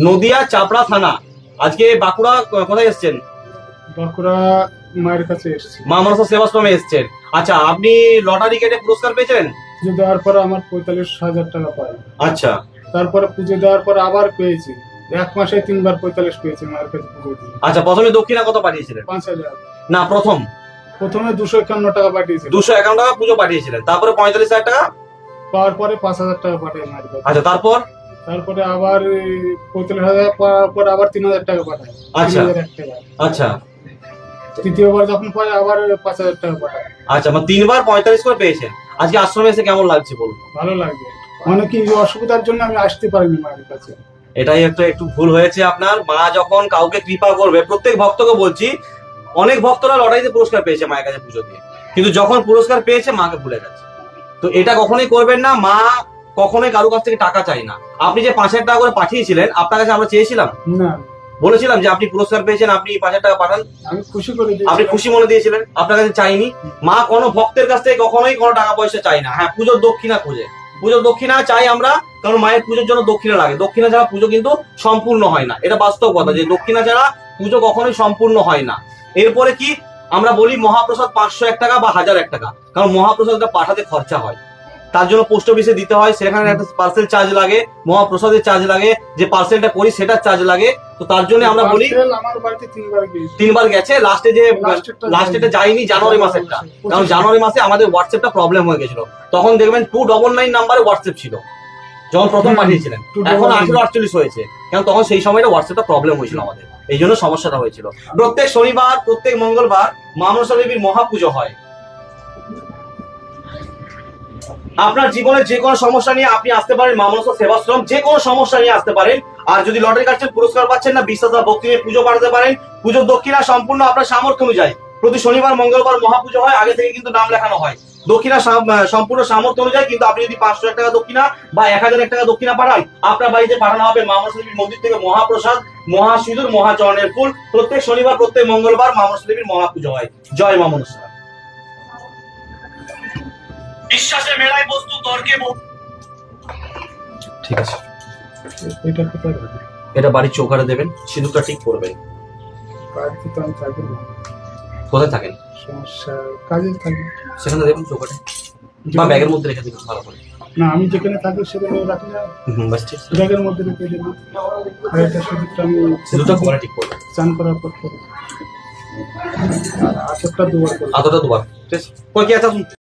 নদিয়া চাপড়া থানা। আজকে বাঁকুড়া কোথায় এসেছেন? বাঁকুড়া মায়ের কাছে এসেছি। মা মনসা সেবাশ্রমে এসেছেন। আচ্ছা, আপনি লটারি কেটে পুরস্কার পেয়েছেন? পুজো দেওয়ার পরে আমার 45,000 টাকা পাই। আচ্ছা, তারপরে পুজো দেওয়ার পর আবার পেয়েছি, 1 মাসে 3 বার 45 পেয়েছি মায়ের কাছে পুজো দিয়ে। আচ্ছা, প্রথমে দক্ষিণা কত পাঠিয়েছিলেন? 5,000। না, প্রথমে 251 টাকা পাঠিয়েছি, 251 টাকা পুজো পাঠিয়েছিলেন, তারপরে 45,000 টাকা পাওয়ার পরে 5,000 টাকা পাঠাই মায়ের কাছে। আচ্ছা, তারপরে আবার 45,000 পাওয়ার পর আবার 3,000 টাকা পাঠাই। আচ্ছা। 3,001 টাকা। আচ্ছা তৃতীয়বার যখন পাই আবার 5,000 টাকা পাঠাই। আচ্ছা, মানে 3 বার 45 করে পেয়েছেন। আজকে আশ্রমে এসে কেমন লাগছে বলুন? ভালো লাগে। মানে কি অসুবিধার জন্য আমি আসতে পারিনি মায়ের কাছে। এটাই একটু ভুল হয়েছে আপনার। মা যখন কাউকে কৃপা করবে, প্রত্যেক ভক্তকে বলছি, অনেক ভক্তরা লটারিতে পুরস্কার পেয়েছে মায়ের কাছে পুজো দিয়ে, কিন্তু যখন পুরস্কার পেয়েছে মাকে ভুলে গেছে। তো এটা কখনোই করবেন না। মা কখনোই কারো কাছ থেকে টাকা চাই না। আপনি যে 5,000 টাকা করে পাঠিয়েছিলেন, আপনার কাছে আমরা চেয়েছিলাম, না, বলেছিলাম যে আপনি পুরস্কার পেয়েছেন, আপনি 5,000 টাকা পাঠান, আমি খুশি করে দিয়েছি। আপনি খুশি মনে দিয়েছিলেন, আপনার কাছে চাইনি। মা কোনো ভক্তের কাছ থেকে কখনোই কোনো টাকা পয়সা চাই না। হ্যাঁ, পুজোর দক্ষিণা খোঁজে, পুজোর দক্ষিণা চাই আমরা, কারণ মায়ের পুজোর জন্য দক্ষিণা লাগে। দক্ষিণা ছাড়া পুজো কিন্তু সম্পূর্ণ হয় না, এটা বাস্তব কথা, যে দক্ষিণা ছাড়া পুজো কখনোই সম্পূর্ণ হয় না। এরপরে কি আমরা বলি, মহাপ্রসাদ 501 টাকা বা 1,001 টাকা, কারণ মহাপ্রসাদটা পাঠাতে খরচা হয়, তার জন্য পোস্ট অফিসে দিতে হয়, সেখানে একটা পার্সেল চার্জ লাগে, মহাপ্রসাদের চার্জ লাগে, যে পার্সেলটা করি সেটার চার্জ লাগে। তো তার জন্য আমরা বলি, আমার বাড়িতে 3 বার গিয়েছি। 3 বার গেছে, লাস্টেটা যায়নি জানুয়ারি মাসেরটা, কারণ জানুয়ারি মাসে আমাদের হোয়াটসঅ্যাপটা প্রবলেম হয়ে গেছিল। তখন দেখবেন 299 নাম্বারে হোয়াটসঅ্যাপ ছিল যখন প্রথম পাঠিয়েছিলেন, এখন 1848 হয়েছে, কারণ তখন সেই সময়টা হোয়াটসঅ্যাপটা প্রবলেম হয়েছিল আমাদের, এই জন্য সমস্যাটা হয়েছিল। প্রত্যেক শনিবার প্রত্যেক মঙ্গলবার মা মনসা দেবীর মহাপুজো হয়। আপনার জীবনের যে কোনো সমস্যা নিয়ে আপনি আসতে পারেন মা মনসা সেবাশ্রম, যে কোনো সমস্যা নিয়ে আসতে পারেন। আর যদি লটারি কাটছেন, পুরস্কার পাচ্ছেন না, বিশ্বাস বা ভক্তি নিয়ে পুজো পাঠাতে পারেন। পুজোর দক্ষিণা সম্পূর্ণ আপনার সামর্থ্য অনুযায়ী। প্রতি শনিবার মঙ্গলবার মহাপুজো হয়, আগে থেকে কিন্তু নাম লেখানো হয়। দক্ষিণা সম্পূর্ণ সামর্থ্য অনুযায়ী, কিন্তু আপনি যদি 501 টাকা দক্ষিণা বা 1,001 টাকা দক্ষিণা পাঠান, আপনার বাড়িতে পাঠানো হবে মা মনসা দেবীর মন্দির থেকে মহাপ্রসাদ, মহাসিঁদুর, মহাচরণের ফুল। প্রত্যেক শনিবার প্রত্যেক মঙ্গলবার মা মনসা দেবীর মহাপুজো হয়। জয় মা মনসা। বিশ্বাসে মেলায় বস্তু, তর্কে ঠিক আছে। এটা কোথায় রাখবো? এটা বাড়ির চৌকারে দেবেন, সিঁদুরটা ঠিক করবেন। বাড়িতে তো আমি থাকি না। কোথায় থাকেন? সমস্যা, কাজে থাকি। সেখানে দেবেন চৌকারে, বা ব্যাগের মধ্যে রেখে দিবেন ভালো করে। না, আমি যেখানে থাকি সেখানে রাখি না, বাস ঠিক। ব্যাগের মধ্যে রেখে দিই। আর এটা সিঁদুরটা আমি সিঁদুরটা কোমরে ঠিক করবেন, চান করার পর করি। আর আতরটা 2 বার করি। আতটা দুবার, ঠিক আছে। কই কি আছে?